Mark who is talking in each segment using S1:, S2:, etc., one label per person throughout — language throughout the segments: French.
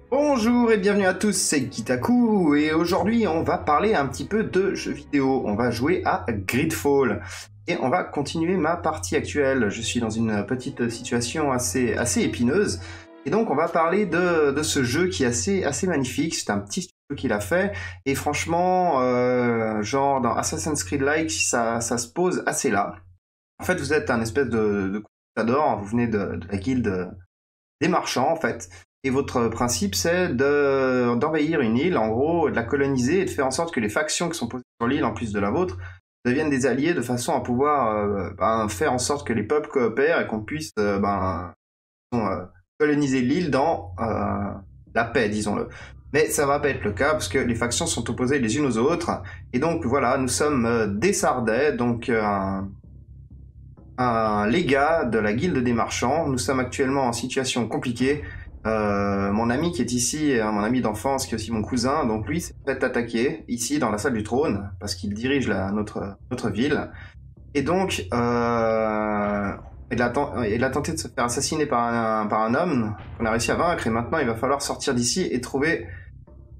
S1: Bonjour et bienvenue à tous, c'est Kitaku et aujourd'hui on va parler un petit peu de jeux vidéo. On va jouer à Gridfall et on va continuer ma partie actuelle. Je suis dans une petite situation assez épineuse et donc on va parler de ce jeu qui est assez magnifique. C'est un petit studio qu'il a fait et franchement, genre dans Assassin's Creed-like, ça se pose assez là. En fait, vous êtes un espèce de conquistador, vous venez de la guilde des marchands en fait. Et votre principe, c'est d'envahir une île, en gros, de la coloniser et de faire en sorte que les factions qui sont posées sur l'île, en plus de la vôtre, deviennent des alliés de façon à pouvoir faire en sorte que les peuples coopèrent et qu'on puisse coloniser l'île dans la paix, disons-le. Mais ça va pas être le cas parce que les factions sont opposées les unes aux autres. Et donc voilà, nous sommes des Sardais, donc un légat de la guilde des marchands. Nous sommes actuellement en situation compliquée. Mon ami qui est ici, mon ami d'enfance, qui est aussi mon cousin, donc lui s'est fait attaquer ici dans la salle du trône parce qu'il dirige notre ville. Et donc, il a tenté de se faire assassiner par un homme qu'on a réussi à vaincre et maintenant il va falloir sortir d'ici et trouver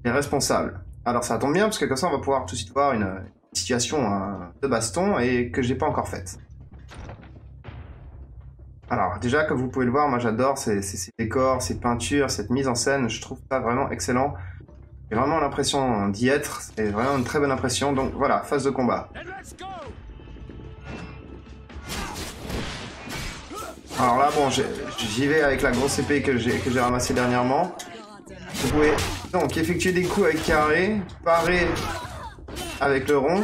S1: les responsables. Alors ça tombe bien parce que comme ça on va pouvoir tout de suite voir une situation de baston et que j'ai pas encore faite. Alors déjà, comme vous pouvez le voir, moi j'adore ces décors, ces peintures, cette mise en scène, je trouve ça vraiment excellent. J'ai vraiment l'impression d'y être, c'est vraiment une très bonne impression, donc voilà, phase de combat. Alors là, bon, j'y vais avec la grosse épée que j'ai ramassée dernièrement. Vous pouvez donc effectuer des coups avec carré, parer avec le rond.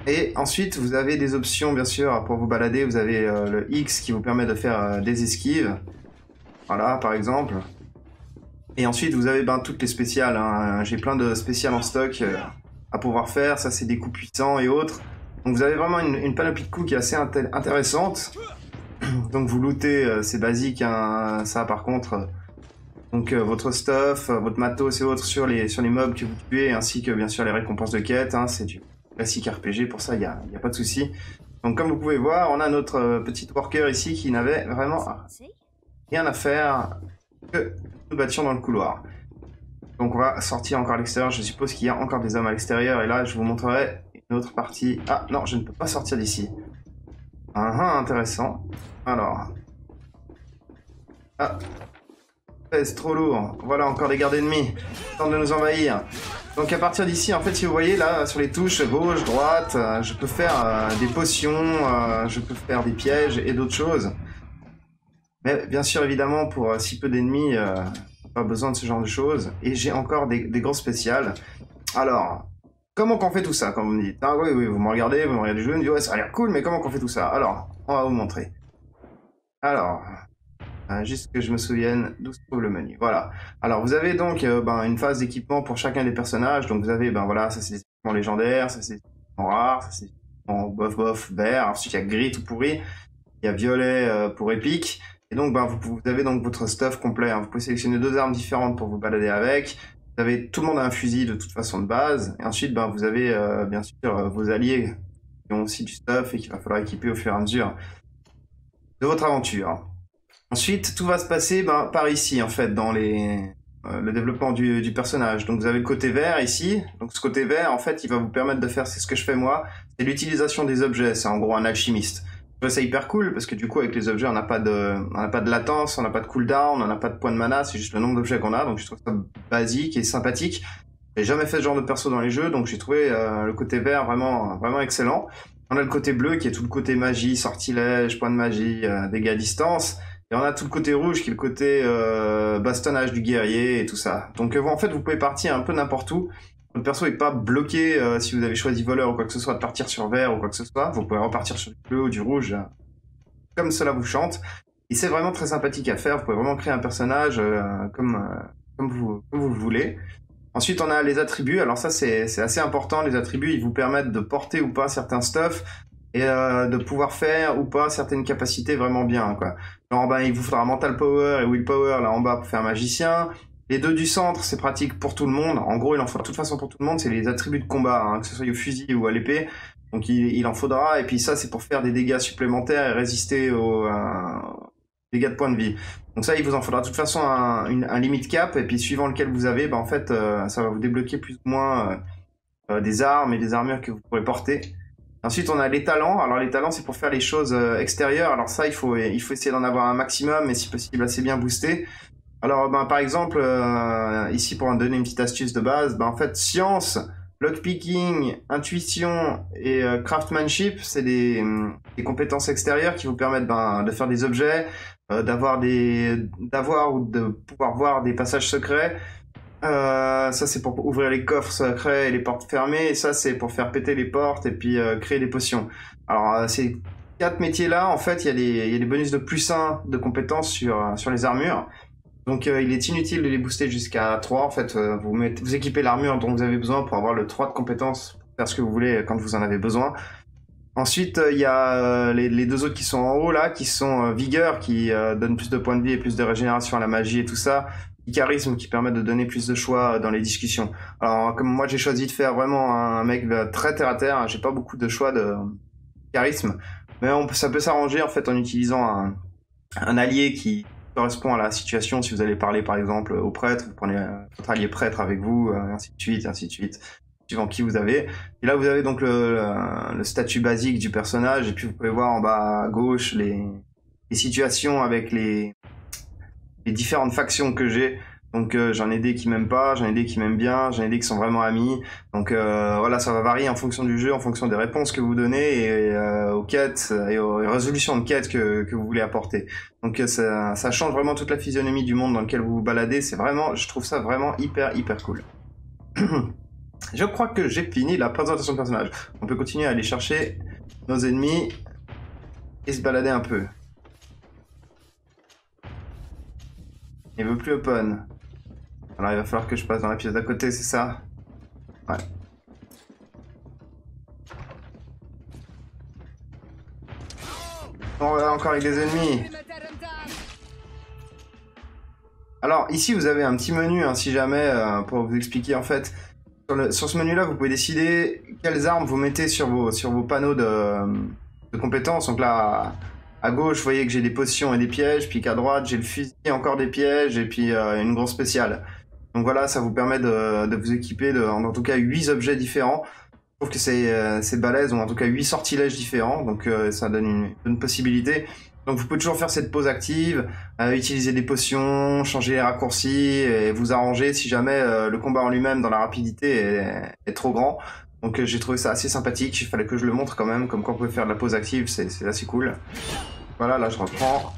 S1: Et ensuite, vous avez des options, bien sûr, pour vous balader. Vous avez le X qui vous permet de faire des esquives. Voilà, par exemple. Et ensuite, vous avez toutes les spéciales. Hein. J'ai plein de spéciales en stock à pouvoir faire. Ça, c'est des coups puissants et autres. Donc, vous avez vraiment une panoplie de coups qui est assez intéressante. Donc, vous lootez, c'est basique. Hein. Ça, par contre... Donc votre stuff, votre matos et autres sur les mobs que vous tuez, ainsi que bien sûr les récompenses de quête, hein, c'est du classique RPG, pour ça il y a pas de souci. Donc comme vous pouvez voir, on a notre petit worker ici qui n'avait vraiment rien à faire que nous battions dans le couloir. Donc on va sortir encore à l'extérieur, je suppose qu'il y a encore des hommes à l'extérieur, et là je vous montrerai une autre partie. Ah non, je ne peux pas sortir d'ici. Intéressant. Alors... Ah, c'est trop lourd. Voilà, encore des gardes ennemis. Tentent de nous envahir. Donc à partir d'ici, en fait, si vous voyez là, sur les touches gauche, droite, je peux faire des potions, je peux faire des pièges et d'autres choses. Mais bien sûr, évidemment, pour si peu d'ennemis, pas besoin de ce genre de choses. Et j'ai encore des grosses spéciales. Alors, comment qu'on fait tout ça, quand vous me dites? Ah oui, vous me regardez jouer, vous me dites, ouais, ça a l'air cool, mais comment qu'on fait tout ça? Alors, on va vous montrer. Alors... juste que je me souvienne d'où se trouve le menu. Voilà. Alors vous avez donc une phase d'équipement pour chacun des personnages. Donc vous avez, voilà, ça c'est des équipements légendaires, ça c'est des équipements rares, ça c'est des équipements bof, vert. Ensuite il y a gris tout pourri, il y a violet pour épique. Et donc vous avez donc votre stuff complet. Hein. Vous pouvez sélectionner 2 armes différentes pour vous balader avec. Vous avez, tout le monde a un fusil de toute façon de base. Et ensuite vous avez bien sûr vos alliés qui ont aussi du stuff et qu'il va falloir équiper au fur et à mesure de votre aventure. Ensuite, tout va se passer par ici, en fait, dans le développement du personnage. Donc, vous avez le côté vert ici. Donc, ce côté vert, en fait, il va vous permettre de faire, c'est ce que je fais moi, c'est l'utilisation des objets. C'est en gros un alchimiste. Je trouve ça hyper cool parce que du coup, avec les objets, on n'a pas de latence, on n'a pas de cooldown, on n'a pas de points de mana, c'est juste le nombre d'objets qu'on a. Donc, je trouve ça basique et sympathique. J'ai jamais fait ce genre de perso dans les jeux, donc j'ai trouvé le côté vert vraiment excellent. On a le côté bleu qui est tout le côté magie, sortilège, point de magie, dégâts à distance. Et on a tout le côté rouge qui est le côté bastonnage du guerrier et tout ça. Donc en fait, vous pouvez partir un peu n'importe où. Votre perso n'est pas bloqué si vous avez choisi voleur ou quoi que ce soit de partir sur vert ou quoi que ce soit. Vous pouvez repartir sur du bleu ou du rouge comme cela vous chante. Et c'est vraiment très sympathique à faire. Vous pouvez vraiment créer un personnage comme vous le voulez. Ensuite, on a les attributs. Alors ça, c'est assez important. Les attributs, ils vous permettent de porter ou pas certains stuff et de pouvoir faire ou pas certaines capacités vraiment bien, quoi. Genre, il vous faudra mental power et willpower là en bas pour faire magicien. Les 2 du centre, c'est pratique pour tout le monde. En gros, il en faut de toute façon pour tout le monde. C'est les attributs de combat, hein, que ce soit au fusil ou à l'épée. Donc il en faudra. Et puis ça, c'est pour faire des dégâts supplémentaires et résister dégâts de points de vie. Donc ça, il vous en faudra de toute façon un limit cap, et puis suivant lequel vous avez, bah, en fait, ça va vous débloquer plus ou moins des armes et des armures que vous pourrez porter. Ensuite, on a les talents. Alors les talents, c'est pour faire les choses extérieures. Alors ça, il faut essayer d'en avoir un maximum, mais si possible assez bien boosté. Alors, ben, par exemple, ici, pour en donner une petite astuce de base, ben, en fait, science, lockpicking, intuition et craftsmanship, c'est des compétences extérieures qui vous permettent ben, de faire des objets, d'avoir ou de pouvoir voir des passages secrets. Ça, c'est pour ouvrir les coffres secrets et les portes fermées. Et ça, c'est pour faire péter les portes et puis créer des potions. Alors, ces 4 métiers-là, en fait, il y a des bonus de plus 1 de compétences sur les armures. Donc il est inutile de les booster jusqu'à 3. En fait, vous équipez l'armure dont vous avez besoin pour avoir le 3 de compétences, pour faire ce que vous voulez quand vous en avez besoin. Ensuite, il y a les 2 autres qui sont en haut là, qui sont vigueur, qui donnent plus de points de vie et plus de régénération à la magie et tout ça. Et charisme, qui permet de donner plus de choix dans les discussions. Alors comme moi j'ai choisi de faire vraiment un mec très terre à terre, hein, j'ai pas beaucoup de choix de charisme, mais ça peut s'arranger en fait en utilisant un allié qui correspond à la situation. Si vous allez parler par exemple au prêtre, vous prenez votre allié prêtre avec vous, ainsi de suite, suivant qui vous avez. Et là vous avez donc le statut basique du personnage, et puis vous pouvez voir en bas à gauche les situations avec les différentes factions que j'ai. Donc j'en ai des qui m'aiment pas, j'en ai des qui m'aiment bien, j'en ai des qui sont vraiment amis. Donc voilà, ça va varier en fonction du jeu, en fonction des réponses que vous donnez et aux quêtes et aux résolutions de quêtes que vous voulez apporter. Donc ça change vraiment toute la physionomie du monde dans lequel vous vous baladez. C'est vraiment, je trouve ça vraiment hyper cool. Je crois que j'ai fini la présentation de personnage. On peut continuer à aller chercher nos ennemis et se balader un peu. Il veut plus open. Alors il va falloir que je passe dans la pièce d'à côté, c'est ça? Ouais. Bon, voilà, encore avec des ennemis. Alors ici vous avez un petit menu, hein, si jamais, pour vous expliquer en fait. Sur ce menu-là, vous pouvez décider quelles armes vous mettez sur vos panneaux de compétences. Donc là, à gauche, vous voyez que j'ai des potions et des pièges, puis qu'à droite, j'ai le fusil, encore des pièges, et puis une grosse spéciale. Donc voilà, ça vous permet de vous équiper en tout cas 8 objets différents. Je trouve que c'est balèze, ou en tout cas 8 sortilèges différents, donc ça donne une possibilité. Donc vous pouvez toujours faire cette pause active, utiliser des potions, changer les raccourcis et vous arranger si jamais le combat en lui-même dans la rapidité est trop grand. Donc j'ai trouvé ça assez sympathique, il fallait que je le montre quand même, comme quoi on pouvait faire de la pause active, c'est assez cool. Voilà, là je reprends.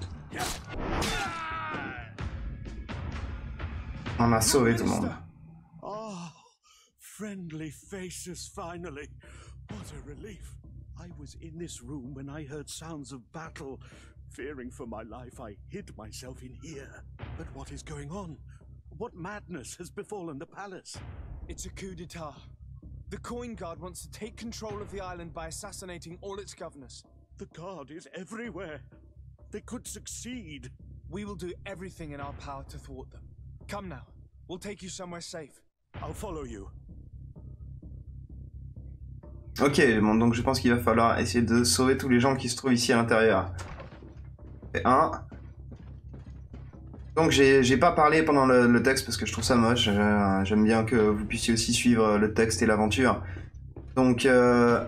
S1: On a sauvé tout le monde.
S2: Oh, friendly faces finally. What a relief. I was in this room when I heard sounds of battle. Fearing for my life, I hid myself in here. But what is going on? What madness has befallen the palace?
S3: It's a coup d'etat. The Coin Guard wants to take control of the island by assassinating all its governors.
S2: The Guard is everywhere. They could succeed.
S3: We will do everything in our power to thwart them. Come now. We'll take you somewhere safe.
S2: I'll follow you.
S1: Ok, bon, donc je pense qu'il va falloir essayer de sauver tous les gens qui se trouvent ici à l'intérieur. Et un. Donc j'ai pas parlé pendant le texte parce que je trouve ça moche. J'aime bien que vous puissiez aussi suivre le texte et l'aventure. Donc je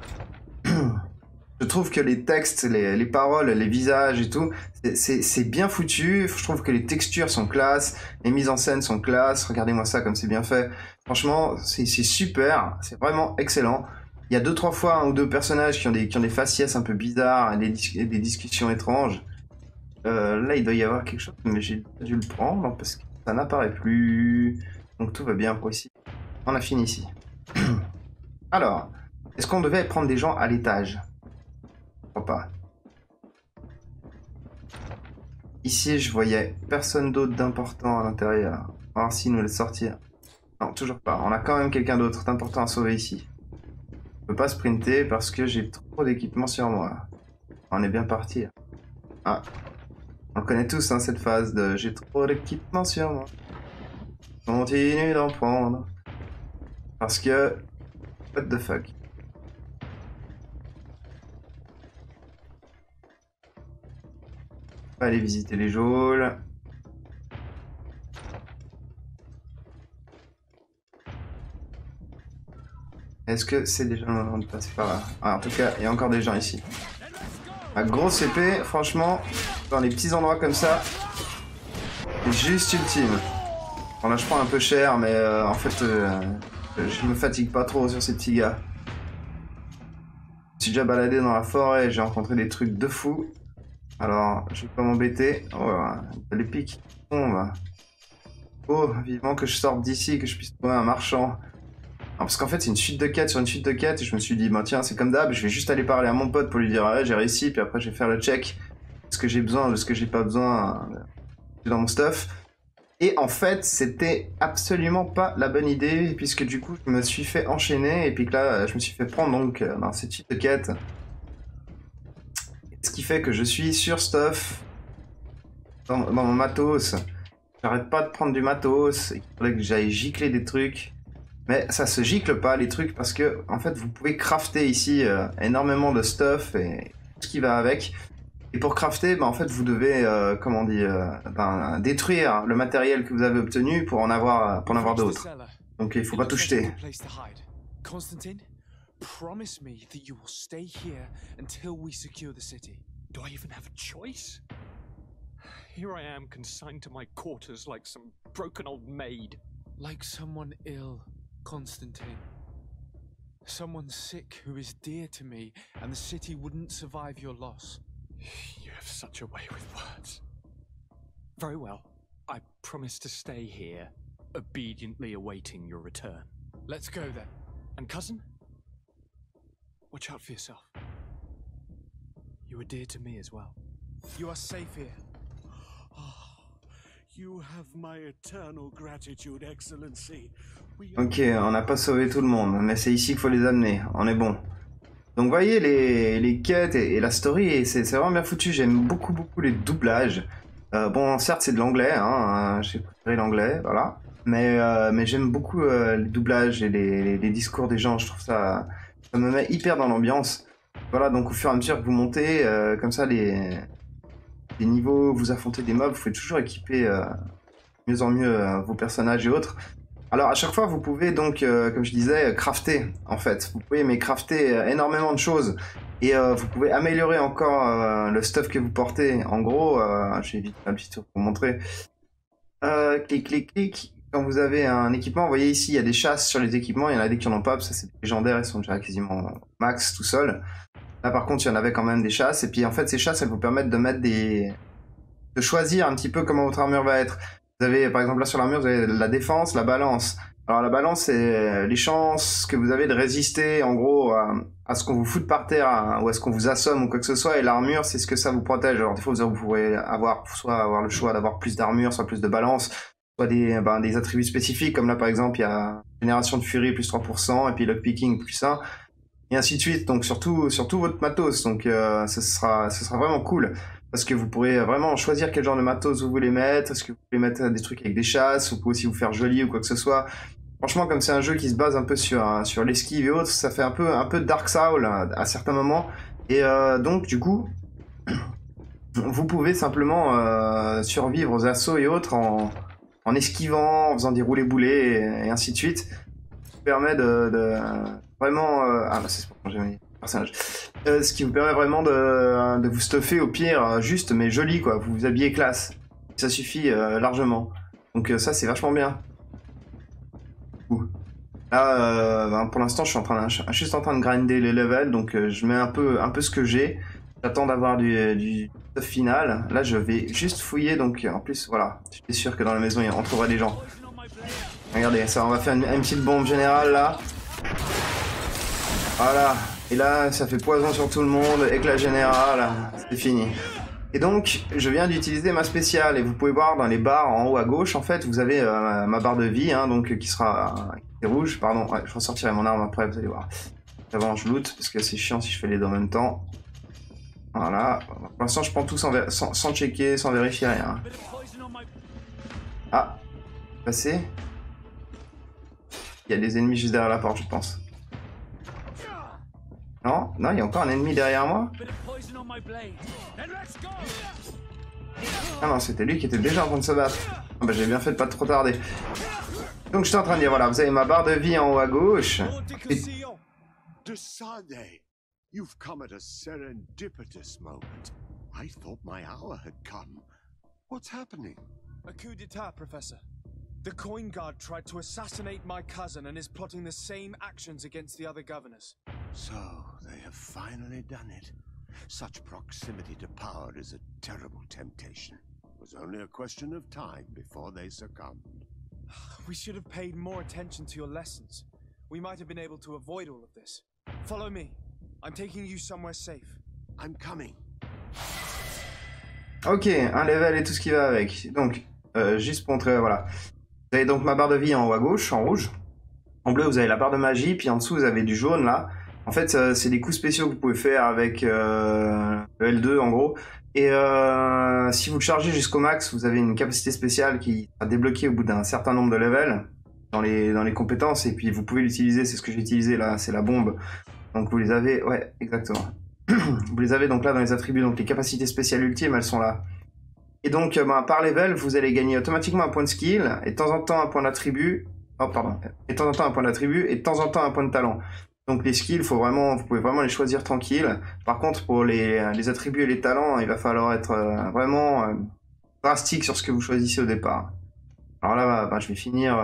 S1: trouve que les textes, les paroles, les visages et tout, c'est bien foutu. Je trouve que les textures sont classe, les mises en scène sont classe. Regardez-moi ça comme c'est bien fait. Franchement, c'est super, c'est vraiment excellent. Il y a 2-3 fois 1 ou 2 personnages qui ont des faciès un peu bizarres et des discussions étranges. Là, il doit y avoir quelque chose, mais j'ai dû le prendre parce que ça n'apparaît plus. Donc tout va bien pour ici. On a fini ici. Alors, est-ce qu'on devait prendre des gens à l'étage? Je crois pas. Ici, je voyais personne d'autre d'important à l'intérieur. On va voir s'il nous laisse sortir. Non, toujours pas. On a quand même quelqu'un d'autre d'important à sauver ici. Je peux pas sprinter parce que j'ai trop d'équipement sur moi. On est bien parti. Ah. On le connaît tous, hein, cette phase de j'ai trop d'équipement sur moi. Continue d'en prendre. Parce que... What the fuck. pas aller visiter les geôles. Est-ce que c'est déjà le moment de passer par là? Ah, en tout cas, il y a encore des gens ici. La grosse épée, franchement, dans les petits endroits comme ça, c'est juste ultime. Bon là je prends un peu cher, mais en fait, je me fatigue pas trop sur ces petits gars. Je suis déjà baladé dans la forêt, j'ai rencontré des trucs de fou. Alors, je vais pas m'embêter. Oh, les pics tombent. Oh, vivement que je sorte d'ici, que je puisse trouver un marchand. Alors, parce qu'en fait, c'est une suite de quêtes sur une suite de quêtes, et je me suis dit, bah tiens, c'est comme d'hab, je vais juste aller parler à mon pote pour lui dire, ouais, j'ai réussi, puis après, je vais faire le check de ce que j'ai besoin, de ce que j'ai pas besoin dans mon stuff. Et en fait, c'était absolument pas la bonne idée, puisque du coup, je me suis fait enchaîner, et puis que là, je me suis fait prendre donc dans cette suite de quêtes. Ce qui fait que je suis sur stuff, dans mon matos. J'arrête pas de prendre du matos, il faudrait que j'aille gicler des trucs. Mais ça se gicle pas les trucs parce que en fait vous pouvez crafter ici énormément de stuff et tout ce qui va avec. Et pour crafter, bah, en fait vous devez comment on dit, détruire le matériel que vous avez obtenu pour en avoir d'autres. Donc il faut pas tout jeter.
S3: Constantine, promise me that you will stay here until we secure the city.
S2: Do I even have a choice? Here I am, consigned to my quarters like some broken old maid.
S3: Like someone ill, Constantine. Someone sick who is dear to me, and the city wouldn't survive your loss.
S2: You have such a way with words. Very well. I promise to stay here, obediently awaiting your return.
S3: Let's go then.
S2: And cousin? Watch out for yourself. You were dear to me as well.
S3: You are safe here.
S2: You have my eternal gratitude, Excellency.
S1: Ok, on n'a pas sauvé tout le monde, mais c'est ici qu'il faut les amener, on est bon. Donc vous voyez les quêtes et la story, c'est vraiment bien foutu, j'aime beaucoup les doublages. Bon, certes c'est de l'anglais, hein, j'ai préféré l'anglais, voilà. Mais j'aime beaucoup les doublages et les discours des gens, je trouve ça me met hyper dans l'ambiance. Voilà, donc au fur et à mesure que vous montez, comme ça les niveaux, vous affrontez des mobs, vous pouvez toujours équiper mieux en mieux vos personnages et autres. Alors à chaque fois vous pouvez donc, comme je disais, crafter en fait. Vous pouvez mais crafter énormément de choses et vous pouvez améliorer encore le stuff que vous portez. En gros, j'ai vite un petit tour pour vous montrer. Clic. Quand vous avez un équipement, vous voyez ici il y a des chasses sur les équipements, il y en a des qui n'en ont pas, ça c'est légendaire, ils sont déjà quasiment max tout seuls. Là par contre il y en avait quand même des chasses, et puis en fait ces chasses elles vous permettent de mettre de choisir un petit peu comment votre armure va être. Vous avez par exemple là sur l'armure vous avez la défense, la balance. Alors la balance c'est les chances que vous avez de résister en gros à ce qu'on vous foute par terre ou à ce qu'on vous assomme ou quoi que ce soit, et l'armure c'est ce que ça vous protège. Alors des fois vous pourrez soit avoir le choix d'avoir plus d'armure, soit plus de balance, soit des attributs spécifiques, comme là par exemple il y a génération de furie plus 3%, et puis lockpicking plus 1, et ainsi de suite, donc surtout votre matos, donc ce sera vraiment cool, parce que vous pourrez vraiment choisir quel genre de matos vous voulez mettre, est-ce que vous voulez mettre des trucs avec des chasses, vous pouvez aussi vous faire joli ou quoi que ce soit. Franchement, comme c'est un jeu qui se base un peu sur l'esquive et autres, ça fait un peu Dark Souls à certains moments, et donc du coup, vous pouvez simplement survivre aux assauts et autres en esquivant, en faisant des roulés-boulés et ainsi de suite. Ça vous permet de vraiment... ah bah c'est pour j'ai mis personnage. Ce qui vous permet vraiment de vous stuffer au pire, juste mais joli quoi, vous vous habillez classe. Ça suffit largement. Donc ça c'est vachement bien. Là pour l'instant je suis juste en train de grinder les levels, donc je mets un peu ce que j'ai. J'attends d'avoir du stuff final. Là, je vais juste fouiller. Donc, en plus, voilà. Je suis sûr que dans la maison, on trouvera des gens. Regardez, ça, on va faire une petite bombe générale, là. Voilà. Et là, ça fait poison sur tout le monde. Éclat général. C'est fini. Et donc, je viens d'utiliser ma spéciale. Et vous pouvez voir dans les barres en haut à gauche, en fait, vous avez ma barre de vie, hein, donc qui est rouge. Pardon, ouais, je ressortirai mon arme après, vous allez voir. Avant, je loot, parce que c'est chiant si je fais les deux en même temps. Voilà, pour l'instant je prends tout sans checker, sans vérifier rien. Ah, passé. Il y a des ennemis juste derrière la porte, je pense. Non, il y a encore un ennemi derrière moi. Ah non, c'était lui qui était déjà en train de se battre. Ah bah, j'ai bien fait de pas trop tarder. Donc j'étais en train de dire, voilà, vous avez ma barre de vie en haut à gauche. Et...
S2: Desade, you've come at a serendipitous moment. I thought my hour had come. What's happening?
S3: A coup d'etat, Professor. The Coin Guard tried to assassinate my cousin and is plotting the same actions against the other governors.
S2: So, they have finally done it. Such proximity to power is a terrible temptation. It was only a question of time before they succumbed.
S3: We should have paid more attention to your lessons. We might have been able to avoid all of this. Follow me. I'm taking you somewhere safe.
S2: I'm coming.
S1: Ok, un level et tout ce qui va avec. Donc, juste pour montrer, voilà. Vous avez donc ma barre de vie en haut à gauche, en rouge. En bleu, vous avez la barre de magie, puis en dessous, vous avez du jaune, là. En fait, c'est des coups spéciaux que vous pouvez faire avec le L2, en gros. Et si vous le chargez jusqu'au max, vous avez une capacité spéciale qui sera débloquée au bout d'un certain nombre de levels dans les compétences. Et puis, vous pouvez l'utiliser, c'est ce que j'ai utilisé, là, c'est la bombe. Donc, vous les avez... Ouais, exactement. Vous les avez donc là dans les attributs, donc les capacités spéciales ultimes, elles sont là. Et donc, par level, vous allez gagner automatiquement un point de skill, et de temps en temps un point d'attribut. Oh, pardon. Et de temps en temps un point d'attribut, et de temps en temps un point de talent. Donc les skills, vous pouvez vraiment les choisir tranquille. Par contre, pour les attributs et les talents, il va falloir être vraiment drastique sur ce que vous choisissez au départ. Alors là, je vais finir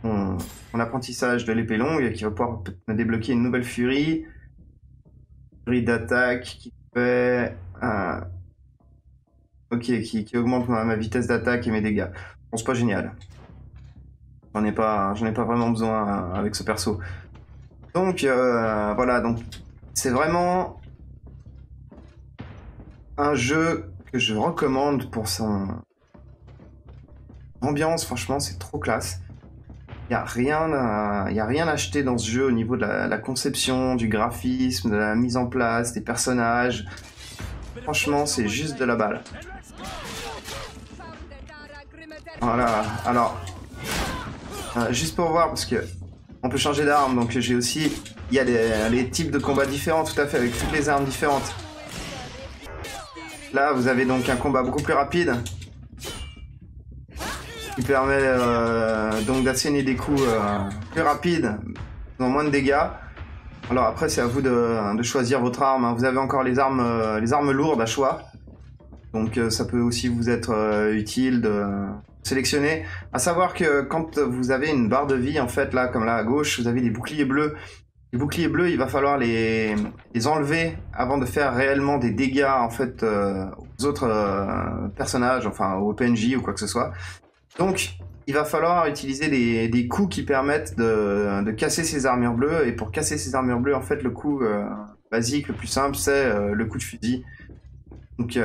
S1: mon apprentissage de l'épée longue, qui va pouvoir me débloquer une nouvelle furie. Furie d'attaque qui fait... Ok, qui augmente ma vitesse d'attaque et mes dégâts. Bon, c'est pas génial. J'en ai pas vraiment besoin avec ce perso. Donc, voilà, donc c'est vraiment un jeu que je recommande pour son ambiance. Franchement, c'est trop classe. Il n'y a rien à acheter dans ce jeu au niveau de la conception, du graphisme, de la mise en place, des personnages. Franchement, c'est juste de la balle. Voilà, alors, juste pour voir, parce que on peut changer d'arme, donc j'ai aussi... Il y a les types de combats différents, tout à fait, avec toutes les armes différentes. Là, vous avez donc un combat beaucoup plus rapide, qui permet donc d'asséner des coups plus rapides, dans moins de dégâts. Alors après, c'est à vous de choisir votre arme, hein. Vous avez encore les armes lourdes à choix. Donc ça peut aussi vous être utile de sélectionner. À savoir que quand vous avez une barre de vie, en fait, là, comme là à gauche, vous avez des boucliers bleus. Les boucliers bleus, il va falloir les enlever avant de faire réellement des dégâts, en fait, aux autres personnages, enfin au PNJ ou quoi que ce soit. Donc, il va falloir utiliser des coups qui permettent de casser ces armures bleues. Et pour casser ces armures bleues, en fait, le coup basique, le plus simple, c'est le coup de fusil. Donc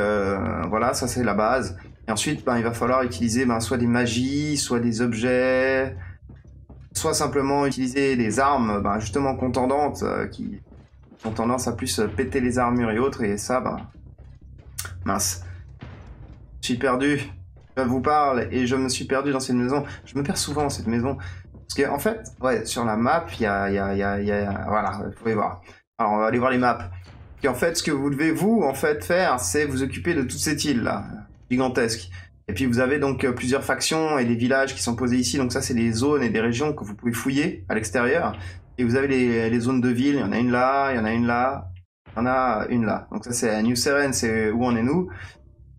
S1: voilà, ça c'est la base. Et ensuite, il va falloir utiliser soit des magies, soit des objets, soit simplement utiliser des armes justement contendantes qui ont tendance à plus péter les armures et autres. Et ça, mince. Je suis perdu. Je vous parle et je me suis perdu dans cette maison. Je me perds souvent dans cette maison. Parce qu'en fait, ouais, sur la map, il y a... Voilà, vous pouvez voir. Alors, on va aller voir les maps. Et en fait, ce que vous devez faire, c'est vous occuper de toute cette île là, gigantesque. Et puis vous avez donc plusieurs factions et des villages qui sont posés ici. Donc ça, c'est des zones et des régions que vous pouvez fouiller à l'extérieur. Et vous avez les zones de ville. Il y en a une là, il y en a une là, il y en a une là. Donc ça, c'est New Seren, c'est où on est nous.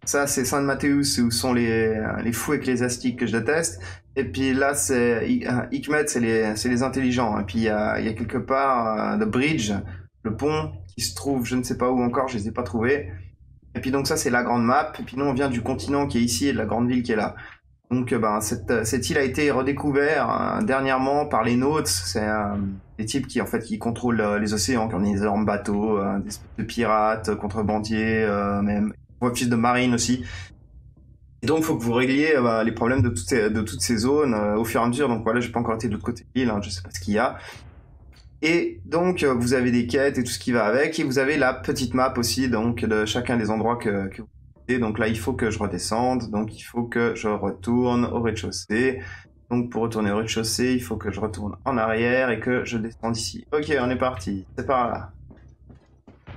S1: Ça, c'est San Mateus, où sont les fous ecclésiastiques que je déteste. Et puis là, c'est Hikmet, c'est les intelligents. Et puis il y a quelque part The Bridge, le pont, qui se trouve, je ne sais pas où encore, je les ai pas trouvés. Et puis donc ça, c'est la grande map. Et puis nous, on vient du continent qui est ici et de la grande ville qui est là. Donc cette île a été redécouverte dernièrement par les Nautes. C'est des types qui contrôlent les océans, qui ont des énormes bateaux, des espèces de pirates, contrebandiers, même office de marine aussi. Et donc, il faut que vous régliez les problèmes de toutes ces zones au fur et à mesure. Donc voilà, j'ai pas encore été de l'autre côté de l'île, je sais pas ce qu'il y a. Et donc, vous avez des quêtes et tout ce qui va avec. Et vous avez la petite map aussi, donc, de chacun des endroits que vous visitez. Donc là, il faut que je redescende. Donc, il faut que je retourne au rez-de-chaussée. Donc, pour retourner au rez-de-chaussée, il faut que je retourne en arrière et que je descende ici. Ok, on est parti. C'est par là.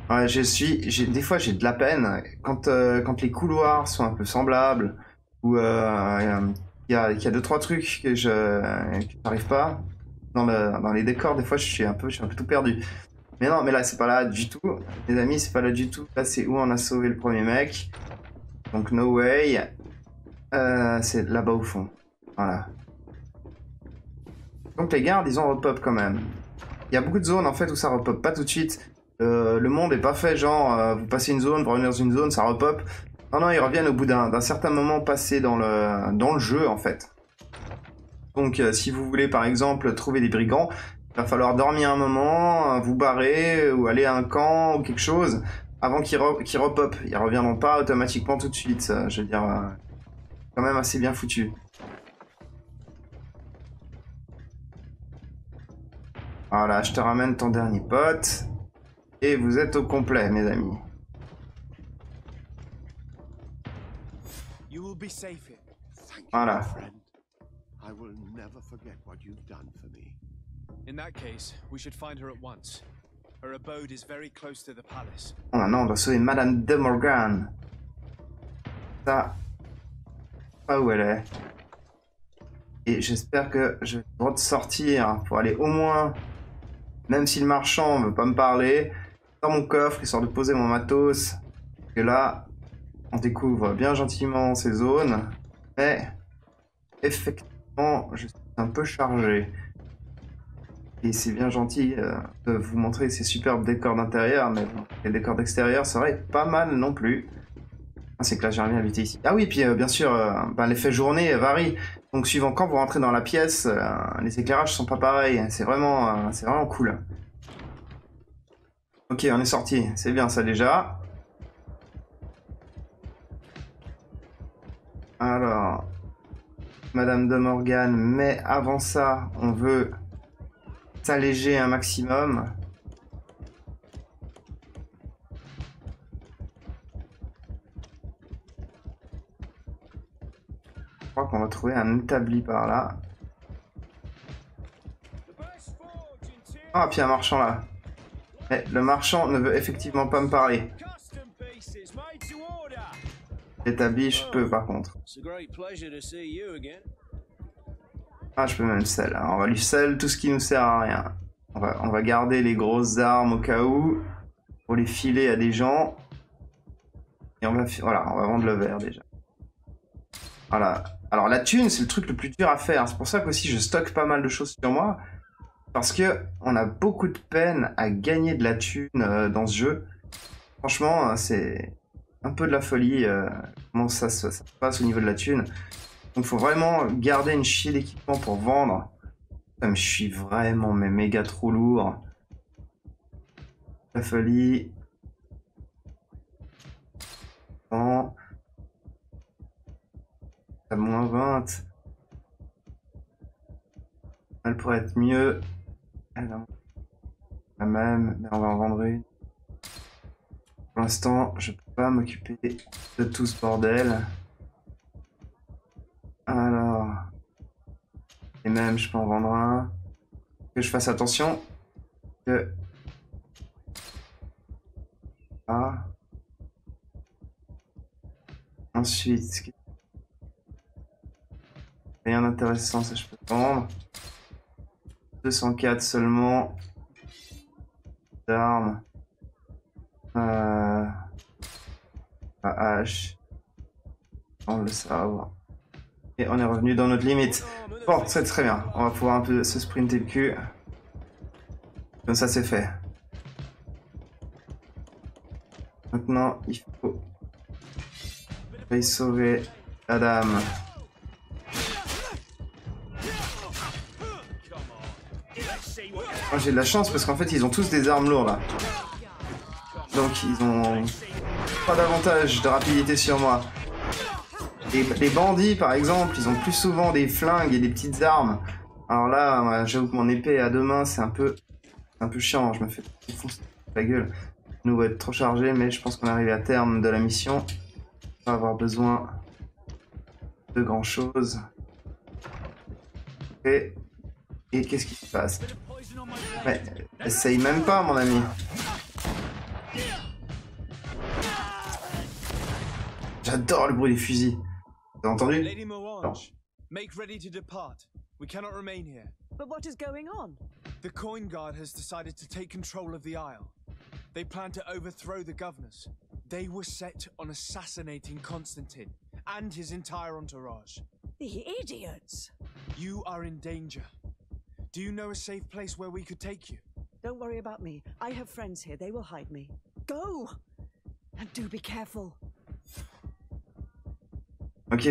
S1: Ouais, des fois j'ai de la peine quand les couloirs sont un peu semblables ou il y a 2-3 trucs que j'arrive pas dans les décors. Des fois je suis un peu tout perdu. Mais non, mais là c'est pas là du tout, les amis, c'est pas là du tout. Là c'est où on a sauvé le premier mec. Donc no way. C'est là-bas au fond. Voilà. Donc les gardes ils ont repop quand même. Il y a beaucoup de zones en fait où ça repop pas tout de suite. Le monde est pas fait genre vous passez une zone, pour revenir dans une zone, ça repop. Non, non, ils reviennent au bout d'un certain moment passé dans le jeu en fait. Donc si vous voulez par exemple trouver des brigands, il va falloir dormir un moment, vous barrer ou aller à un camp ou quelque chose avant qu'ils repop. Ils reviendront pas automatiquement tout de suite. Je veux dire, quand même assez bien foutu. Voilà, je te ramène ton dernier pote. Et vous êtes au complet, mes amis.
S2: You will be safe here. Thank you,
S1: Voilà.
S2: my friend. I will never forget what you've done for me.
S3: In that case, we should find her at once. Her abode is very close to the palace.
S1: Oh, maintenant, on doit sauver Madame de Morgan. Ça, pas où elle est. Et j'espère que je vais le droit de sortir pour aller au moins, même si le marchand veut pas me parler, dans mon coffre, histoire de poser mon matos. Parce que là, on découvre bien gentiment ces zones. Mais, effectivement, je suis un peu chargé. Et c'est bien gentil de vous montrer ces superbes décors d'intérieur, mais bon, les décors d'extérieur seraient pas mal non plus. Ah, c'est que là, j'aimerais bien habiter ici. Ah oui, puis bien sûr, l'effet journée varie. Donc, suivant quand vous rentrez dans la pièce, les éclairages sont pas pareils. C'est vraiment cool. Ok, on est sorti. C'est bien ça déjà. Alors, Madame de Morgan, mais avant ça, on veut s'alléger un maximum. Je crois qu'on va trouver un établi par là. Ah, puis un marchand là. Mais le marchand ne veut effectivement pas me parler. Établi, je peux par contre. Ah, je peux même sell. Alors, on va lui sell tout ce qui nous sert à rien. On va garder les grosses armes au cas où. Pour les filer à des gens. Et voilà, on va vendre le verre déjà. Voilà. Alors la thune, c'est le truc le plus dur à faire. C'est pour ça qu'aussi je stocke pas mal de choses sur moi. Parce que on a beaucoup de peine à gagner de la thune dans ce jeu. Franchement, c'est un peu de la folie comment ça se passe au niveau de la thune. Donc faut vraiment garder une chier d'équipement pour vendre. Comme je suis vraiment méga trop lourd. La folie. Bon. À moins 20. Elle pourrait être mieux. Elle a la même, mais on va en vendre une. Pour l'instant, je peux pas m'occuper de tout ce bordel. Alors. Et même, je peux en vendre un. Que je fasse attention. Que. Ah. Ensuite. Rien d'intéressant, ça je peux vendre. 204 seulement. D'armes. La hache. On le sabre. Et on est revenu dans notre limite. Bon, c'est très bien. On va pouvoir un peu se sprinter le cul. Comme ça, c'est fait. Maintenant, il faut aller sauver la dame. Moi, j'ai de la chance parce qu'en fait, ils ont tous des armes lourdes là. Donc, ils ont pas d'avantage de rapidité sur moi. Les bandits, par exemple, ils ont plus souvent des flingues et des petites armes. Alors là, j'avoue que mon épée à deux mains, c'est un peu chiant. Je me fais foncer la gueule. Nous va être trop chargé, mais je pense qu'on est arrivé à terme de la mission. On va avoir besoin de grand chose. Et qu'est-ce qui se passe? Ouais, essaye même pas, mon ami. J'adore le bruit des fusils. T'as entendu?
S3: Lady Moange, make ready to depart. We cannot remain here.
S4: But what is going on?
S3: The Coin Guard has decided to take control of the Isle. They plan to overthrow the governors. They were set on assassinating Constantine and his entire entourage.
S4: The idiots!
S3: You are in danger. Do you know a safe place where we could take you?
S4: Don't worry about me. I have friends here. They will hide me. Go! And do be careful.
S1: Ok.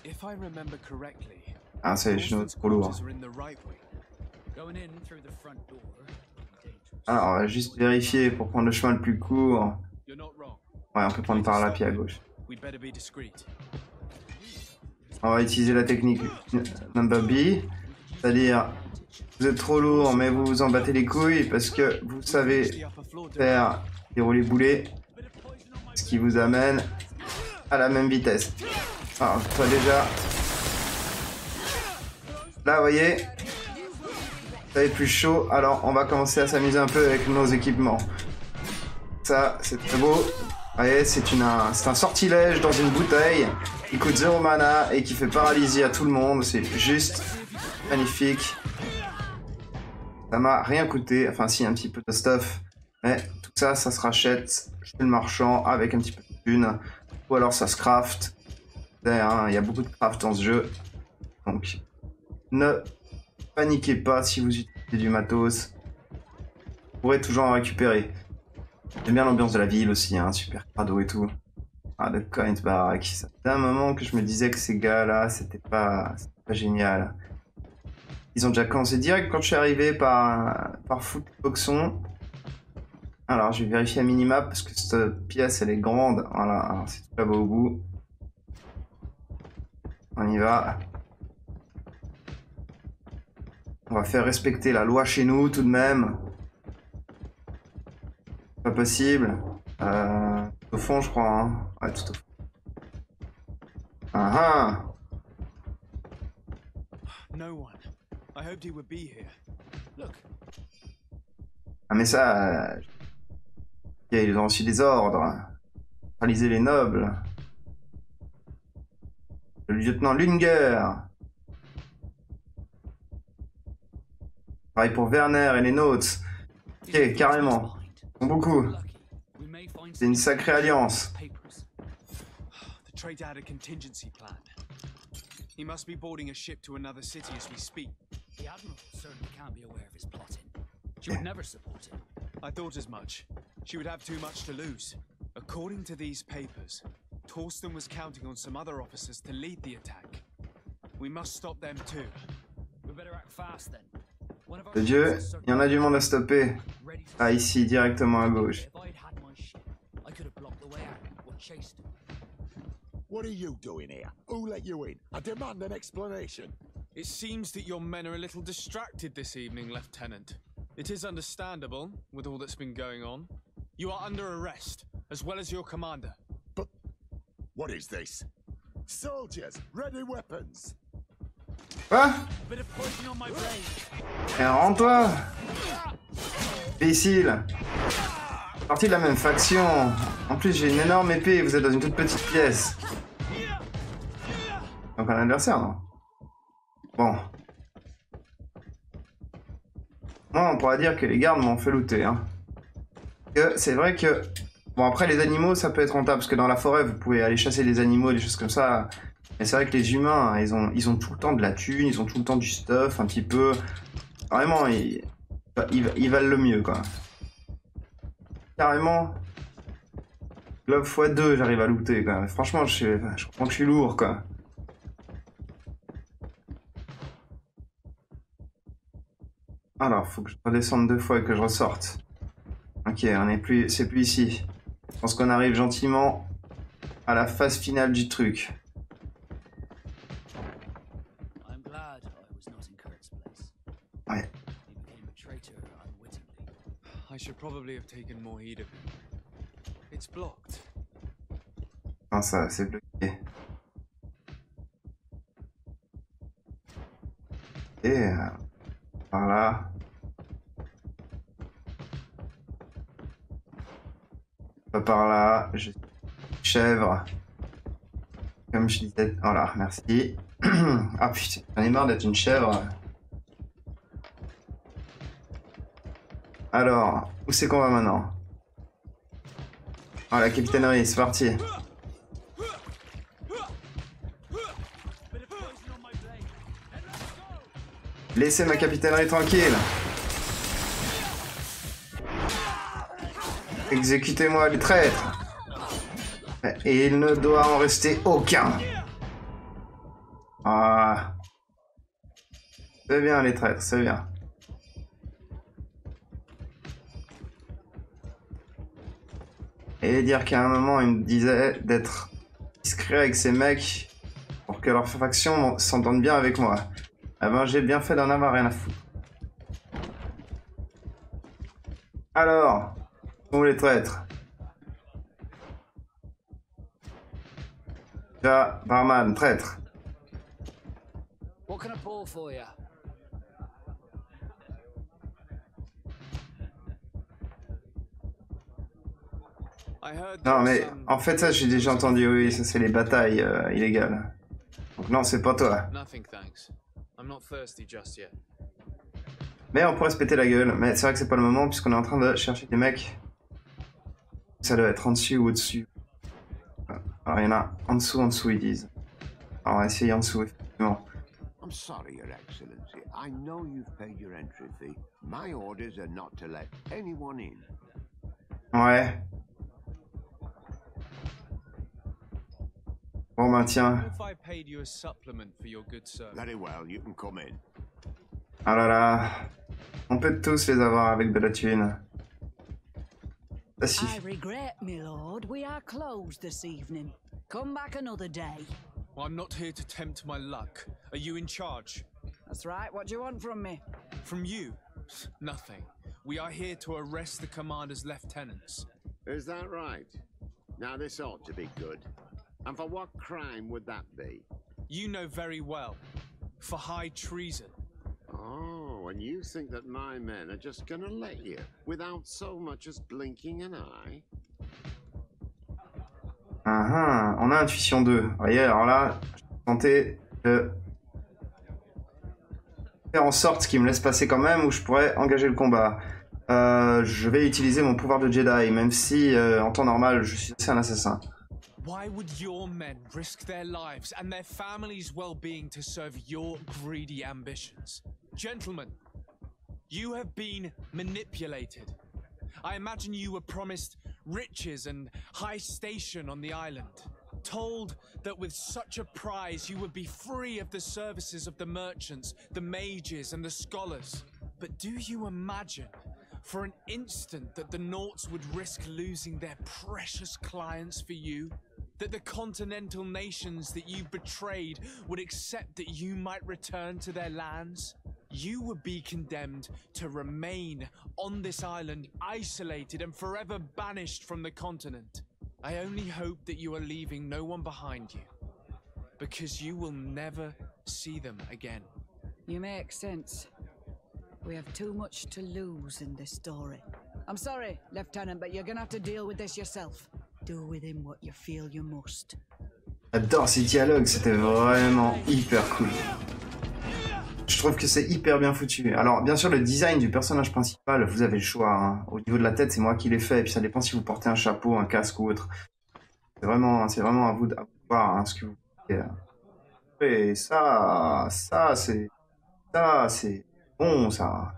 S3: If I remember correctly,
S1: Ah, ça y est, je suis trop lourd.
S3: quarters are in the right way.
S5: Going in through the front door. Dangerous.
S1: Alors, on va juste vérifier pour prendre le chemin le plus court.
S3: You're not wrong.
S1: Ouais, on peut prendre par là, puis à gauche.
S3: We'd better be discreet.
S1: On va utiliser la technique number B. C'est-à-dire, vous êtes trop lourd, mais vous vous en battez les couilles parce que vous savez faire dérouler boulet. Ce qui vous amène à la même vitesse. Alors, toi déjà. Là, vous voyez, ça est plus chaud. Alors, on va commencer à s'amuser un peu avec nos équipements. Ça, c'est très beau. Vous voyez, c'est un sortilège dans une bouteille qui coûte 0 mana et qui fait paralysie à tout le monde. C'est juste magnifique. Ça m'a rien coûté. Enfin, si, un petit peu de stuff. Mais tout ça, ça se rachète chez le marchand avec un petit peu de thune. Ou alors ça se craft. Hein, il y a beaucoup de craft dans ce jeu. Donc, ne paniquez pas si vous utilisez du matos. Vous pourrez toujours en récupérer. J'aime bien l'ambiance de la ville aussi, hein, super crado et tout. Ah, de Coins Barack. Ça fait un moment que je me disais que ces gars-là, c'était pas génial. Ils ont déjà commencé direct quand je suis arrivé par Footboxon. Alors, je vais vérifier à minimap parce que cette pièce, elle est grande. Voilà, alors c'est tout là-bas au bout. On y va. On va faire respecter la loi chez nous tout de même. Pas possible. Au fond, je crois. Hein. Ouais, tout au fond. Ah ah!
S3: No one. I hoped he would be here. Look.
S1: Un message. Ok, ils ont reçu des ordres. Neutraliser les nobles. Le lieutenant Lunger. Pareil pour Werner et les Notes. Ok, carrément. Ils sont beaucoup. C'est une sacrée alliance.
S3: The traitor had a contingency plan. He must be boarding a ship to another city as we speak.
S5: The Admiral certainly can't be aware of his plotting. She would never support him.
S3: I thought as much. She would have too much to lose. According to these papers, Torsten was counting on some other officers to lead the attack. We must stop them too.
S5: We better act fast then. One of our
S1: De Dieu,
S5: ships is
S1: il y en a du monde à stopper.
S5: ready to
S1: Ah, ici, directement à gauche.
S5: If I'd had my ship, I could have blocked the way out or chased him.
S6: What are you doing here? Who let you in? I demand an explanation.
S3: It seems that your men are a little distracted this evening, Lieutenant. It is understandable, with all that's been going on. You are under arrest, as well as your commander.
S6: But what is this? Soldiers, ready weapons.
S1: Quoi?
S5: Bit of poison on my brain.
S1: Eh, rends-toi! Imbécile! Partie de la même faction. En plus, j'ai une énorme épée et vous êtes dans une toute petite pièce. Donc un adversaire, non? Bon. Moi, on pourra dire que les gardes m'ont fait looter. Hein. Que c'est vrai que... Bon, après, les animaux, ça peut être rentable. Parce que dans la forêt, vous pouvez aller chasser des animaux, des choses comme ça. Mais c'est vrai que les humains, ils ont tout le temps de la thune, ils ont tout le temps du stuff, un petit peu... Vraiment, ils valent le mieux, quoi. Carrément... Glove x2, j'arrive à looter, quoi. Franchement, je comprends que je suis lourd, quoi. Alors, faut que je redescende 2 fois et que je ressorte. Ok, c'est plus ici. Je pense qu'on arrive gentiment à la phase finale du truc.
S5: I'm glad I was not in Kurt's place.
S1: Ouais.
S5: He became a traitor unwittingly.
S3: I should probably have taken more heed of him. It's blocked.
S1: Non, ça, c'est bloqué. Et par là. Pas par là. Je... Chèvre. Comme je disais... Voilà, merci. Ah putain, j'en ai marre d'être une chèvre. Alors, où c'est qu'on va maintenant? Ah, la capitainerie, c'est parti. Laissez ma capitainerie tranquille. Exécutez-moi les traîtres. Et il ne doit en rester aucun. Ah. C'est bien les traîtres, c'est bien. Et dire qu'à un moment, il me disait d'être discret avec ces mecs pour que leur faction s'entende bien avec moi. Eh ben, j'ai bien fait d'en avoir rien à foutre. Alors, où les traîtres? Ja, barman, traître.
S5: What can I pour for you?
S3: I heard
S1: Non,
S3: there
S1: mais
S3: was some
S1: en fait, ça, j'ai déjà entendu, oui, ça, c'est les batailles illégales. Donc, non, c'est pas toi.
S3: Nothing, thanks. I'm not thirsty just yet.
S1: Mais on pourrait se péter la gueule. Mais c'est vrai que c'est pas le moment, puisqu'on est en train de chercher des mecs. Ça doit être en dessus ou au-dessus. Alors, il y en a en dessous, ils disent. Alors, on va essayer en dessous, effectivement.
S7: I'm sorry, Your Excellency. I know you've paid your entry fee. My orders are not to let anyone in.
S1: Ouais. Bon, ben, tiens.
S3: If I paid you a supplement for your good service.
S7: Very well, you can come in.
S1: Ah là là. On peut tous les avoir avec de la thune. Ça
S8: I
S1: suffit.
S8: regret, my lord, we are closed this evening. Come back another day.
S3: Well, I'm not here to tempt my luck. Are you in charge?
S8: That's right, what do you want from me?
S3: From you? Nothing. We are here to arrest the commander's lieutenants.
S7: Is that right? Now, this ought to be good. And for what crime would that be?
S3: You know very well. For high treason.
S7: Oh, and you think that my men are just gonna let you, without so much as blinking an eye?
S1: Ah, on a intuition 2. Vous voyez, alors là, je vais tenter de faire en sorte qu'il me laisse passer quand même, ou je pourrais engager le combat. Je vais utiliser mon pouvoir de Jedi, même si en temps normal, je suis aussi un assassin.
S3: Why would your men risk their lives and their families' well-being to serve your greedy ambitions? Gentlemen, you have been manipulated. I imagine you were promised riches and high station on the island. Told that with such a prize you would be free of the services of the merchants, the mages and the scholars. But do you imagine for an instant that the Nauts would risk losing their precious clients for you? That the continental nations that you betrayed would accept that you might return to their lands? You would be condemned to remain on this island, isolated and forever banished from the continent. I only hope that you are leaving no one behind you, because you will never see them again.
S8: You make sense. We have too much to lose in this story. I'm sorry, Lieutenant, but you're gonna have to deal with this yourself. Do with him what you feel you must.
S1: J'adore ces dialogues, c'était vraiment hyper cool. Je trouve que c'est hyper bien foutu. Alors, bien sûr, le design du personnage principal, vous avez le choix. Hein. Au niveau de la tête, c'est moi qui l'ai fait. Et puis ça dépend si vous portez un chapeau, un casque ou autre. C'est vraiment à vous de voir hein, ce que vous voulez. Et ça, c'est bon, ça.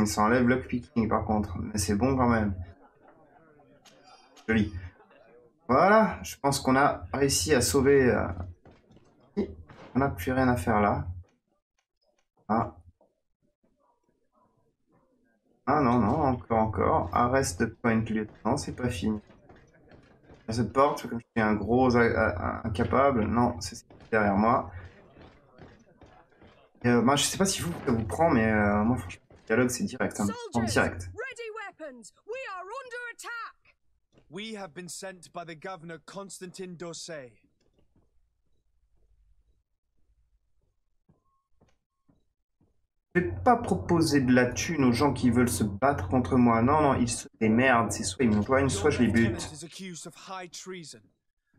S1: Ça enlève lockpicking par contre, mais c'est bon quand même. Joli. Voilà, je pense qu'on a réussi à sauver. On n'a plus rien à faire là. Ah. Ah non, encore. Arrest the point lieutenant, c'est pas fini. Cette porte, comme je suis un gros incapable, non, c'est derrière moi. Moi, je sais pas si ça vous prend, mais moi, franchement, le dialogue, c'est direct. Hein, en direct.
S9: Ready weapons! We are under attack!
S3: We have been sent by the governor Constantin Dossé.
S1: Je vais pas proposer de la thune aux gens qui veulent se battre contre moi. Non, non, ils se démerdent. C'est soit ils me joignent, soit je les bute.
S3: Lieutenant is accused of high treason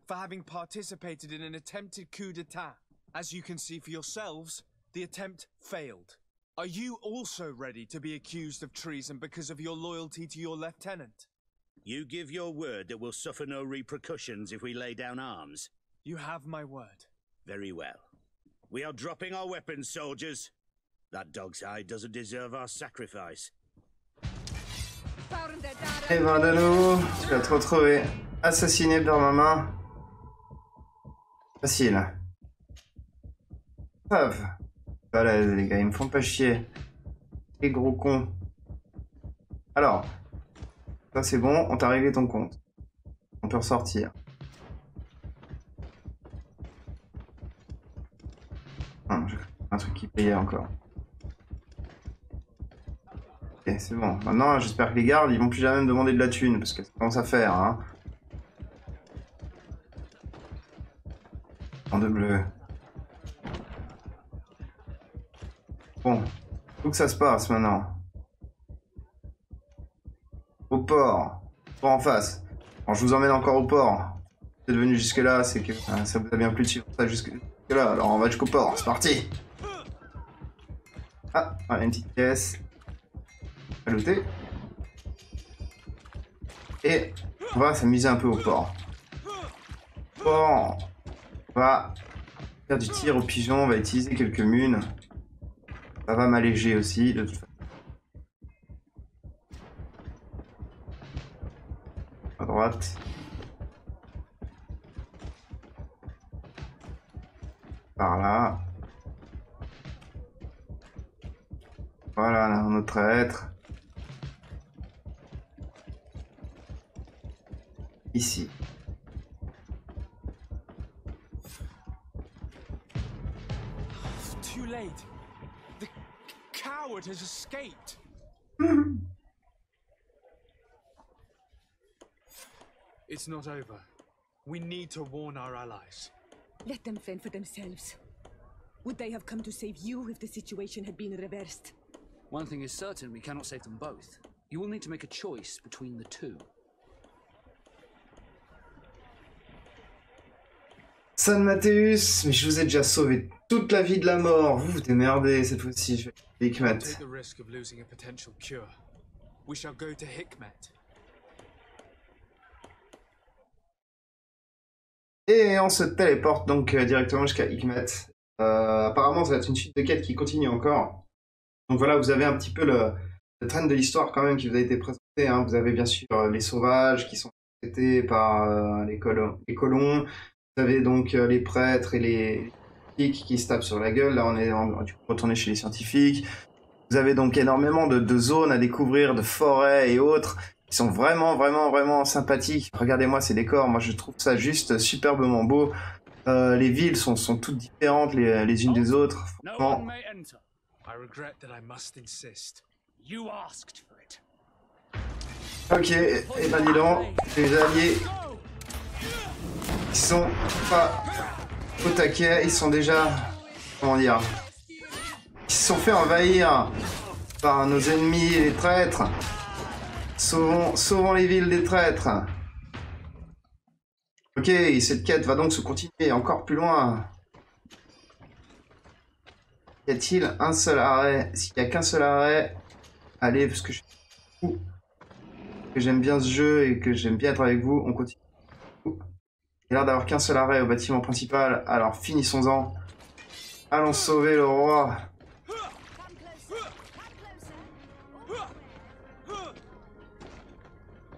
S3: for having participated in an attempted coup d'état. As you can see for yourselves, the attempt failed. Are you also ready to be accused of treason because of your loyalty to your lieutenant?
S10: You give your word that we'll suffer no repercussions if we lay down arms?
S3: You have my word.
S10: Very well. We are dropping our weapons, soldiers. That dog's hide doesn't deserve our sacrifice.
S1: Eh ben, Dano, tu vas te retrouver assassiné par ma main. Facile. Paf. Balèze, les gars, ils me font pas chier. Les gros cons. Alors, ça c'est bon, on t'a réglé ton compte. On peut ressortir. J'ai un truc qui payait encore. Ok, c'est bon. Maintenant, j'espère que les gardes, ils vont plus jamais me demander de la thune, parce que ça commence à faire, hein. En de bleu. Bon, où que ça se passe maintenant? Au port. Port en face. Bon, je vous emmène encore au port. C'est devenu jusque là, c'est que ça vous a bien plu de suivre ça jusque là. Alors on va jusqu'au port, c'est parti. Ah, une petite pièce. À looter. Et on va s'amuser un peu au port. Bon, on va faire du tir au pigeon, on va utiliser quelques munes. Ça va m'alléger aussi, de toute façon. À droite. Par là. Voilà, là, notre traître. Ici.
S3: Too late. The coward has escaped. It's not over. We need to warn our allies.
S9: Let them fend for themselves. Would they have come to save you if the situation had been reversed?
S5: One thing is certain, we cannot save them both. You will need to make a choice between the two.
S1: San Mateus, mais je vous ai déjà sauvé toute la vie de la mort. Vous vous démerdez cette fois-ci. Je vais Hikmet.
S3: Take the risk of losing a potential cure. We shall go to Hikmet.
S1: Et on se téléporte donc directement jusqu'à Hikmet. Apparemment, ça va être une suite de quêtes qui continue encore. Donc voilà, vous avez un petit peu le train de l'histoire quand même qui vous a été présenté. Hein. Vous avez bien sûr les sauvages qui sont traités par les colons. Vous avez donc les prêtres et les scientifiques qui se tapent sur la gueule. Là, on est retourné chez les scientifiques. Vous avez donc énormément de zones à découvrir, de forêts et autres. Ils sont vraiment sympathiques. Regardez-moi ces décors, moi je trouve ça juste superbement beau. Les villes sont toutes différentes les unes des autres. Franchement. Ok, et ben dis donc, les alliés, ils sont pas au taquet, ils sont déjà, comment dire, ils se sont fait envahir par nos ennemis les traîtres. Sauvons les villes des traîtres. Ok, cette quête va donc se continuer encore plus loin. Y a-t-il un seul arrêt? S'il n'y a qu'un seul arrêt, allez, parce que j'aime bien ce jeu et que j'aime bien être avec vous, on continue. Il y a l'air d'avoir qu'un seul arrêt au bâtiment principal, alors finissons-en. Allons sauver le roi.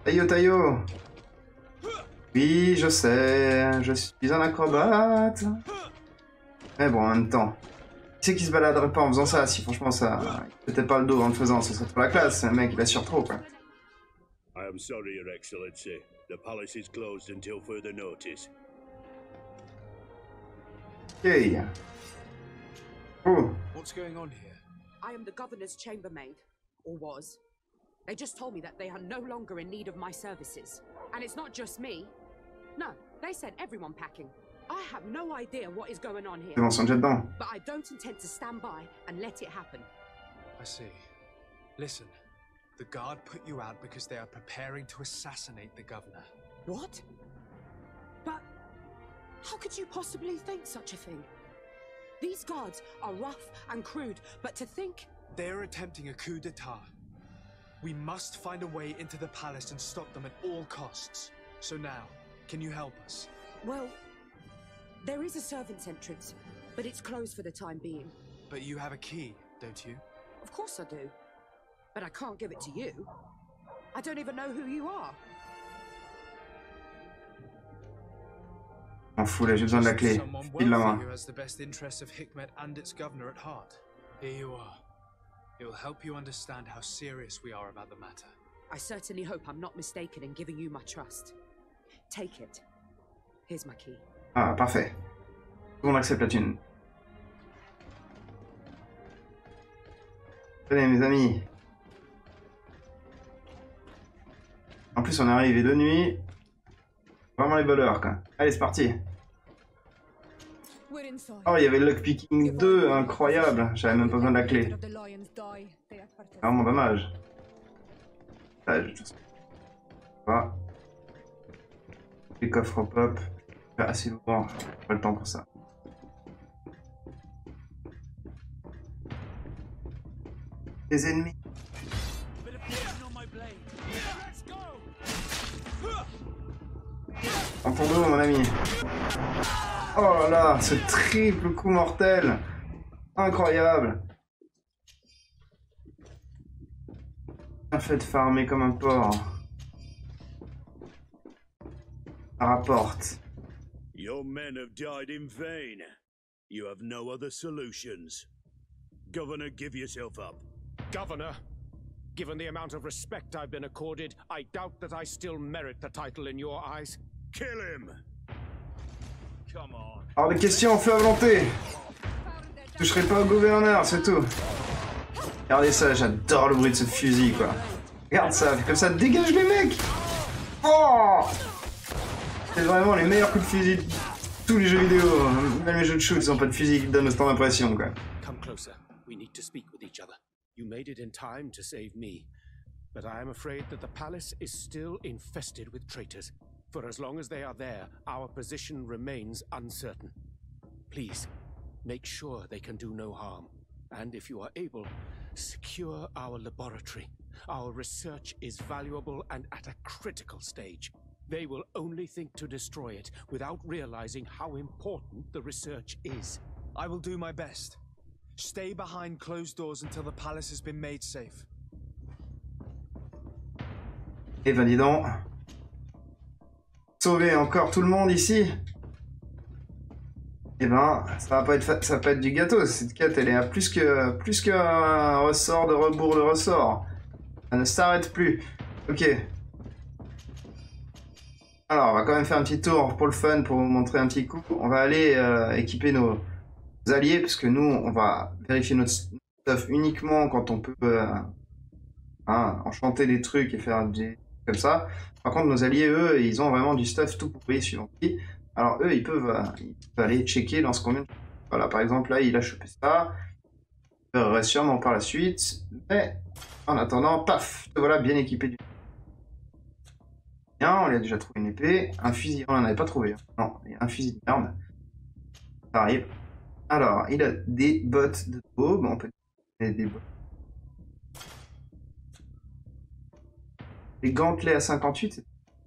S1: Tayo. Oui, je sais, je suis un acrobate. Mais bon, en même temps, qui c'est qui se baladerait pas en faisant ça? Si franchement ça, peut-être pas le dos en le faisant, ça serait trop la classe. Le mec, il assure trop, quoi.
S11: I am sorry, Your Excellency. The palace is closed until further notice.
S1: Ok. Oh.
S3: What's going on here?
S12: I am the governor's chambermaid, or was. They just told me that they are no longer in need of my services. And it's not just me. No, they sent everyone packing. I have no idea what is going on here.
S1: C'est bon, ils sont déjà dedans.
S12: But I don't intend to stand by and let it happen.
S3: I see. Listen, the guard put you out because they are preparing to assassinate the governor.
S12: What? But how could you possibly think such a thing? These guards are rough and crude, but to think...
S3: They're attempting a coup d'etat. We must find a way into the palace and stop them at all costs. So now, can you help us?
S12: Well, there is a servant's entrance, but it's closed for the time being.
S3: But you have a key, don't you?
S12: Of course I do. But I can't give it to you. I don't even know who you are.
S1: M'en fous là, j'ai besoin de la clé. File la main.
S3: Who has the best interests of Hikmet and its governor at heart. Here you are. It will help you understand how serious we are about the matter.
S12: I certainly hope I'm not mistaken in giving you my trust. Take it. Here's my key.
S1: Ah, parfait. Tout le monde accepte la thune. Tenez, mes amis. En plus, on est arrivé de nuit. Vraiment les voleurs, quoi. Allez, c'est parti. Oh, il y avait le Lockpicking 2, incroyable. J'avais même pas besoin de la clé. Vraiment dommage. Là, je... Voilà. Les coffres pop. Assez lourd. Pas le temps pour ça. Les ennemis. En ton dos, mon ami. Oh là là, ce triple coup mortel. Incroyable. Bien fait de farmer comme un porc. Ça rapporte.
S11: Your men have died in vain. You have no other solutions. Governor, give yourself up.
S13: Governor, given the amount of respect I've been accorded, I doubt that I still merit the title in your eyes.
S11: Kill him!
S13: Come on.
S1: Hors de question, feu à volonté. Je toucherai pas au gouverneur, c'est tout. Regardez ça, j'adore le bruit de ce fusil, quoi. Regarde ça, comme ça dégage les mecs. Oh, c'est vraiment les meilleurs coups de fusil de tous les jeux vidéo. Même les jeux de shoot, ils ont pas de fusil qui donnent autant d'impression, quoi.
S13: Come closer. We need to speak with each other. You made it in time to save me, but I am afraid that the palace is still infested with traitors. For as long as they are there, our position remains uncertain. Please, make sure they can do no harm. And if you are able, secure our laboratory. Our research is valuable and at a critical stage. They will only think to destroy it without realizing how important the research is.
S3: I will do my best. Stay behind closed doors until the palace has been made safe.
S1: Eh ben dis donc. Sauver encore tout le monde ici. Eh ben, ça va pas être du gâteau. Cette quête, elle est à plus qu'un ressort de rebours de ressort. Ça ne s'arrête plus. Ok. Alors, on va quand même faire un petit tour pour le fun, pour vous montrer un petit coup. On va aller équiper nos alliés, parce que nous, on va vérifier notre stuff uniquement quand on peut enchanter des trucs et faire des comme ça. Par contre, nos alliés, eux, ils ont vraiment du stuff tout pourri suivant qui. Alors, eux, ils peuvent aller checker dans ce qu'on vient de... Voilà, par exemple, là, il a chopé ça. Il verrait sûrement par la suite. Mais, en attendant, paf, voilà, bien équipé du... Bien, on lui a déjà trouvé une épée. Un fusil, on n'en avait pas trouvé. Non, il y a un fusil de merde. Ça arrive. Alors, il a des bottes de daube. On peut dire des bottes. Les gantelets à 58, c'est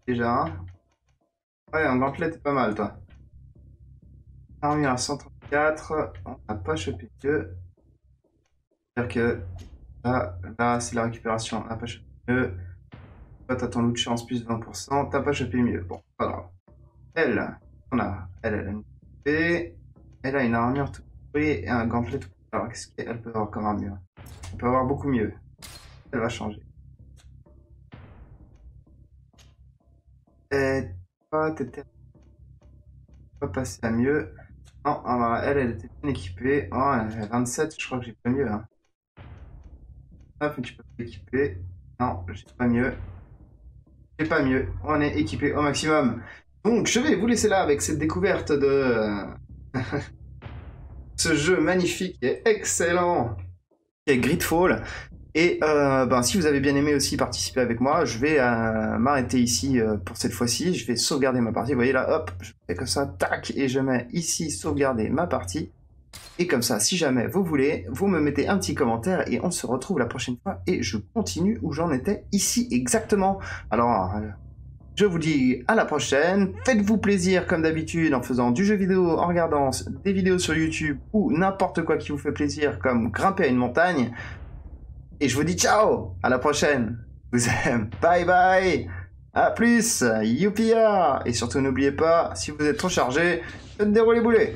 S1: déjà un. Ouais, un gantelet, t'es pas mal, toi. Armure à 134, on n'a pas chopé mieux. C'est-à-dire que là c'est la récupération, on n'a pas chopé mieux. Toi, t'as ton loot de chance plus 20%, t'as pas chopé mieux. Bon, pas grave. Elle a une épée, elle a une armure tout pourrie et un gantelet tout pourri. Alors, qu'est-ce qu'elle peut avoir comme armure? Elle peut avoir beaucoup mieux. Elle va changer. T'étais pas passé à mieux. Non, elle était bien équipée. Oh, elle a 27, je crois que j'ai pas mieux. Hein. Hop, tu peux pas équiper. Non, j'ai pas mieux. J'ai pas mieux. On est équipé au maximum. Donc, je vais vous laisser là avec cette découverte de ce jeu magnifique et excellent avec Gridfall. Et si vous avez bien aimé aussi participer avec moi, je vais m'arrêter ici pour cette fois-ci. Je vais sauvegarder ma partie. Vous voyez là, hop, je fais comme ça, tac, et je mets ici sauvegarder ma partie. Et comme ça, si jamais vous voulez, vous me mettez un petit commentaire et on se retrouve la prochaine fois. Et je continue où j'en étais ici exactement. Alors, je vous dis à la prochaine. Faites-vous plaisir comme d'habitude en faisant du jeu vidéo, en regardant des vidéos sur YouTube ou n'importe quoi qui vous fait plaisir comme grimper à une montagne. Et je vous dis ciao, à la prochaine. Je vous aime. Bye bye. À plus. Youpia. Et surtout n'oubliez pas, si vous êtes trop chargé, faites dérouler boulet.